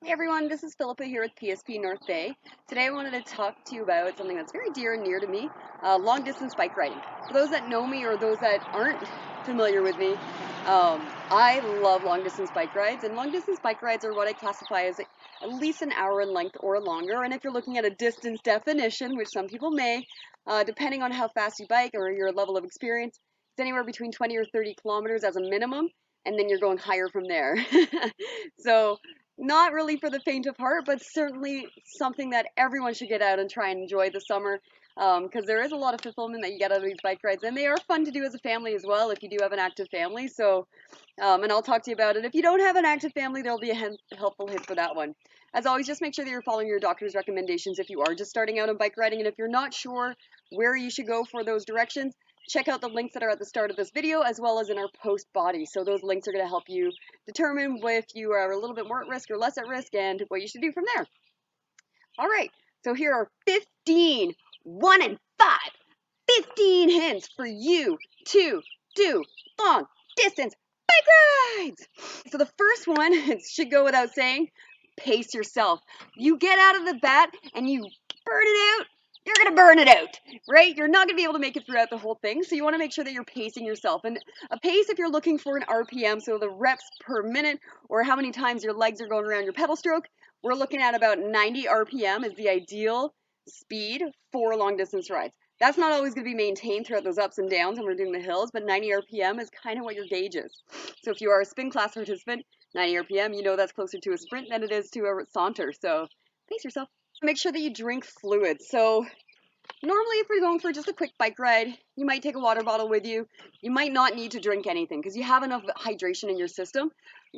Hey everyone, this is Philippa here with PSP North Bay. Today I wanted to talk to you about something that's very dear and near to me, long distance bike riding. For those that know me or those that aren't familiar with me, I love long distance bike rides, and long distance bike rides are what I classify as at least an hour in length or longer. And if you're looking at a distance definition, which some people may, depending on how fast you bike or your level of experience, it's anywhere between 20 or 30 kilometers as a minimum, and then you're going higher from there. So not really for the faint of heart, but certainly something that everyone should get out and try and enjoy the summer, because there is a lot of fulfillment that you get out of these bike rides, and they are fun to do as a family as well if you do have an active family. So, and I'll talk to you about it. If you don't have an active family, there'll be a helpful hint for that one. As always, just make sure that you're following your doctor's recommendations if you are just starting out on bike riding, and if you're not sure where you should go for those directions, check out the links that are at the start of this video as well as in our post body. So those links are going to help you determine if you are a little bit more at risk or less at risk and what you should do from there. All right, so here are 15, 1 and 5, 15 hints for you to do long distance bike rides. So the first one, it should go without saying, pace yourself. You get out of the bat and you burn it out, you're going to burn it out, right? You're not going to be able to make it throughout the whole thing. So you want to make sure that you're pacing yourself. And a pace, if you're looking for an RPM, so the reps per minute, or how many times your legs are going around your pedal stroke, we're looking at about 90 RPM is the ideal speed for long distance rides. That's not always going to be maintained throughout those ups and downs when we're doing the hills, but 90 RPM is kind of what your gauge is. So if you are a spin class participant, 90 RPM, you know that's closer to a sprint than it is to a saunter. So pace yourself. Make sure that you drink fluids. So normally if we're going for just a quick bike ride, you might take a water bottle with you. You might not need to drink anything because you have enough hydration in your system.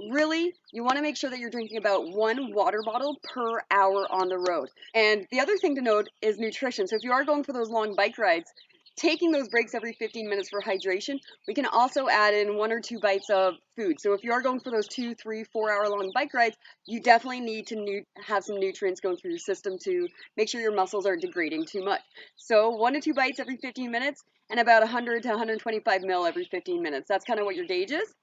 Really, you want to make sure that you're drinking about 1 water bottle per hour on the road. And the other thing to note is nutrition. So if you are going for those long bike rides, taking those breaks every 15 minutes for hydration, we can also add in 1 or 2 bites of food. So if you are going for those 2, 3, 4 hour long bike rides, you definitely need to have some nutrients going through your system to make sure your muscles aren't degrading too much. So 1 to 2 bites every 15 minutes and about 100 to 125 mil every 15 minutes. That's kind of what your gauge is.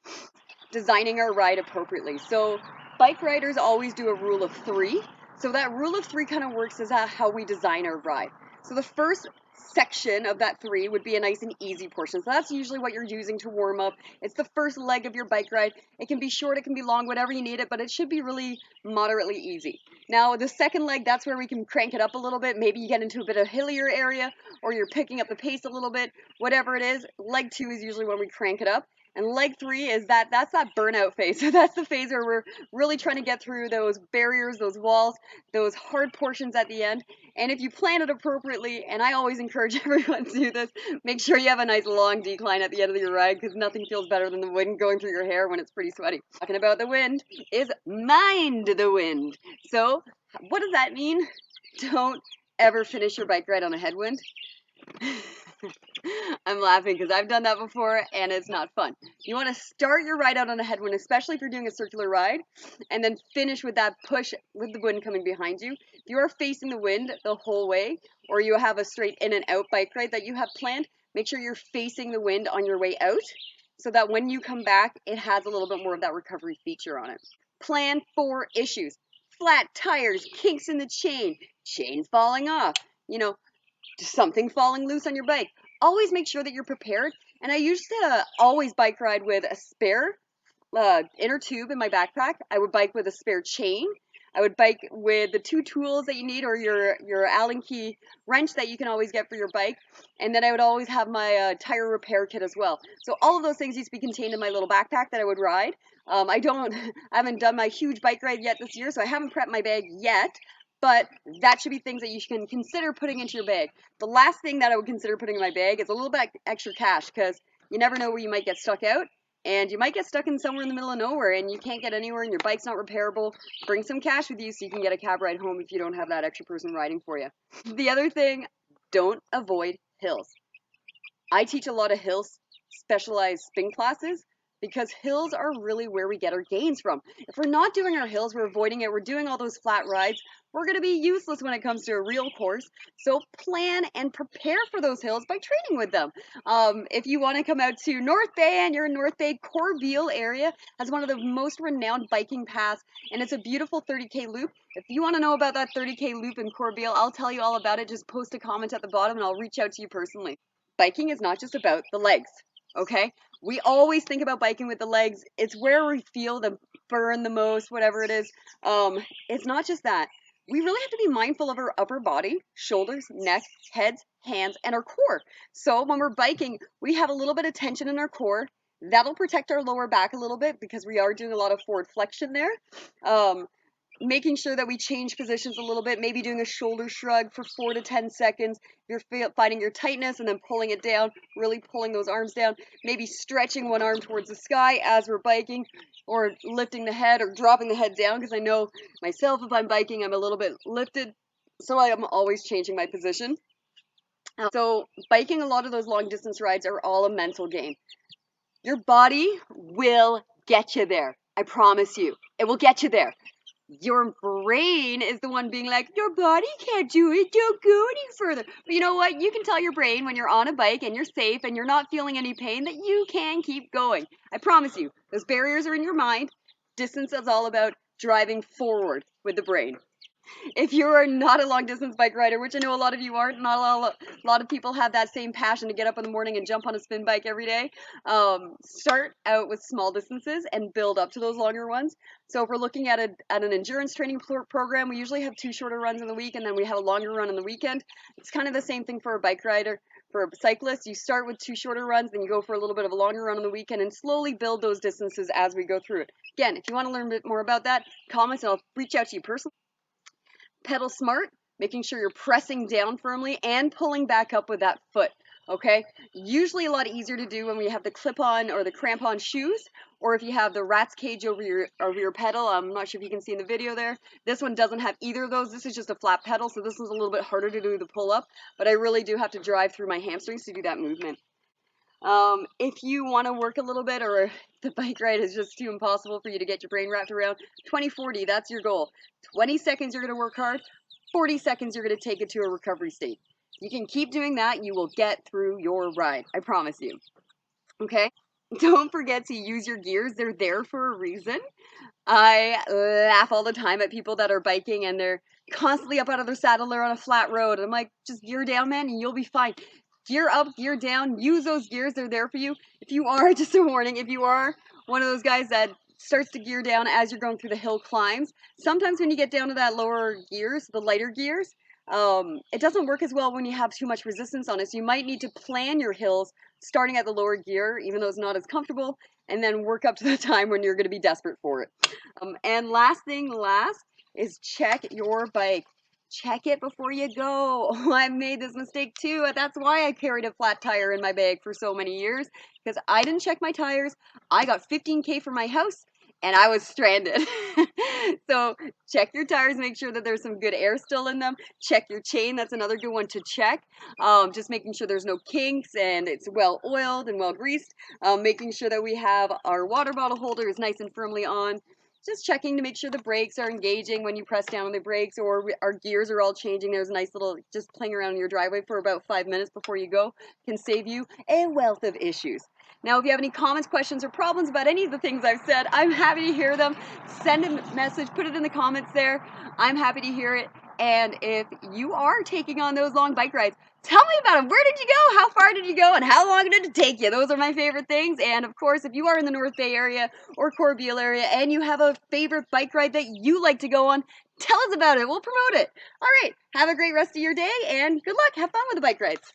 Designing our ride appropriately. So bike riders always do a rule of 3. So that rule of 3 kind of works as how we design our ride. So the first section of that 3 would be a nice and easy portion. So that's usually what you're using to warm up. It's the first leg of your bike ride. It can be short, it can be long, whatever you need it, but it should be really moderately easy. Now the second leg, that's where we can crank it up a little bit. Maybe you get into a bit of hillier area or you're picking up the pace a little bit. Whatever it is, leg 2 is usually when we crank it up. And leg 3 is that's that burnout phase. So that's the phase where we're really trying to get through those barriers, those walls, those hard portions at the end. And if you plan it appropriately, and I always encourage everyone to do this, make sure you have a nice long decline at the end of your ride because nothing feels better than the wind going through your hair when it's pretty sweaty. Talking about the wind is mind the wind. So what does that mean? Don't ever finish your bike ride on a headwind. I'm laughing because I've done that before and it's not fun. You want to start your ride out on a headwind, especially if you're doing a circular ride, and then finish with that push with the wind coming behind you. If you are facing the wind the whole way, or you have a straight in and out bike ride that you have planned, make sure you're facing the wind on your way out so that when you come back, it has a little bit more of that recovery feature on it. Plan for issues. Flat tires, kinks in the chain falling off, something falling loose on your bike. Always make sure that you're prepared. And I used to always bike ride with a spare inner tube in my backpack. I would bike with a spare chain. I would bike with the 2 tools that you need, or your Allen key wrench that you can always get for your bike. And then I would always have my tire repair kit as well. So all of those things used to be contained in my little backpack that I would ride. I haven't done my huge bike ride yet this year, so I haven't prepped my bag yet. But that should be things that you can consider putting into your bag. The last thing that I would consider putting in my bag is a little bit extra cash, because you never know where you might get stuck out. And you might get stuck in somewhere in the middle of nowhere and you can't get anywhere and your bike's not repairable. Bring some cash with you so you can get a cab ride home if you don't have that extra person riding for you. The other thing, don't avoid hills. I teach a lot of hill specialized spin classes. because hills are really where we get our gains from. If we're not doing our hills, we're avoiding it, we're doing all those flat rides, we're going to be useless when it comes to a real course. So plan and prepare for those hills by training with them. If you want to come out to North Bay and you're in North Bay, Corbeil area has one of the most renowned biking paths, and it's a beautiful 30K loop. If you want to know about that 30K loop in Corbeil, I'll tell you all about it. Just post a comment at the bottom and I'll reach out to you personally. Biking is not just about the legs, okay? We always think about biking with the legs. It's where we feel the burn the most, whatever it is. It's not just that. We really have to be mindful of our upper body, shoulders, neck, heads, hands, and our core. So when we're biking, we have a little bit of tension in our core. That'll protect our lower back a little bit because we are doing a lot of forward flexion there. Making sure that we change positions a little bit, maybe doing a shoulder shrug for 4 to 10 seconds. You're finding your tightness and then pulling it down, really pulling those arms down, maybe stretching one arm towards the sky as we're biking, or lifting the head or dropping the head down, because I know myself, if I'm biking, I'm a little bit lifted, so I am always changing my position. So biking, a lot of those long distance rides are all a mental game. Your body will get you there. I promise you, it will get you there. Your brain is the one being like, your body can't do it, don't go any further. But you know what? You can tell your brain when you're on a bike and you're safe and you're not feeling any pain that you can keep going. I promise you, those barriers are in your mind. Distance is all about driving forward with the brain. If you are not a long distance bike rider, which I know a lot of you aren't, not a lot of people have that same passion to get up in the morning and jump on a spin bike every day. Start out with small distances and build up to those longer ones. So if we're looking at an endurance training program, we usually have 2 shorter runs in the week and then we have a longer run on the weekend. It's kind of the same thing for a bike rider. For a cyclist, you start with 2 shorter runs, then you go for a little bit of a longer run on the weekend and slowly build those distances as we go through it. Again, if you want to learn a bit more about that, comment and I'll reach out to you personally. Pedal smart, making sure you're pressing down firmly and pulling back up with that foot, okay? Usually a lot easier to do when we have the clip-on or the cramp-on shoes, or if you have the rat's cage over your pedal. I'm not sure if you can see in the video there. This one doesn't have either of those. This is just a flat pedal, so this one's a little bit harder to do the pull-up, but I really do have to drive through my hamstrings to do that movement. If you want to work a little bit, or the bike ride is just too impossible for you to get your brain wrapped around, 20-40, that's your goal. 20 seconds you're going to work hard, 40 seconds you're going to take it to a recovery state. You can keep doing that, you will get through your ride, I promise you. Okay? Don't forget to use your gears, they're there for a reason. I laugh all the time at people that are biking and they're constantly up out of their saddle, they're on a flat road. I'm like, just gear down, man, and you'll be fine. Gear up, gear down, use those gears, they're there for you. If you are, just a warning, if you are one of those guys that starts to gear down as you're going through the hill climbs, sometimes when you get down to that lower gears, the lighter gears, it doesn't work as well when you have too much resistance on it. So you might need to plan your hills starting at the lower gear, even though it's not as comfortable, and then work up to the time when you're going to be desperate for it. And last is check your bike. Check it before you go. I made this mistake too. That's why I carried a flat tire in my bag for so many years, because I didn't check my tires. I got 15K from my house and I was stranded. So check your tires, make sure that there's some good air still in them. Check your chain, that's another good one to check. Just making sure there's no kinks and it's well oiled and well greased. Making sure that we have our water bottle holder is nice and firmly on. Just checking to make sure the brakes are engaging when you press down on the brakes, or our gears are all changing. There's a nice little, just playing around in your driveway for about 5 minutes before you go can save you a wealth of issues. Now, if you have any comments, questions, or problems about any of the things I've said, I'm happy to hear them. Send a message, put it in the comments there. I'm happy to hear it. And if you are taking on those long bike rides, tell me about them. Where did you go? How far did you go? And how long did it take you? Those are my favorite things. And of course, if you are in the North Bay area or Corbeil area and you have a favorite bike ride that you like to go on, tell us about it. We'll promote it. All right. Have a great rest of your day and good luck. Have fun with the bike rides.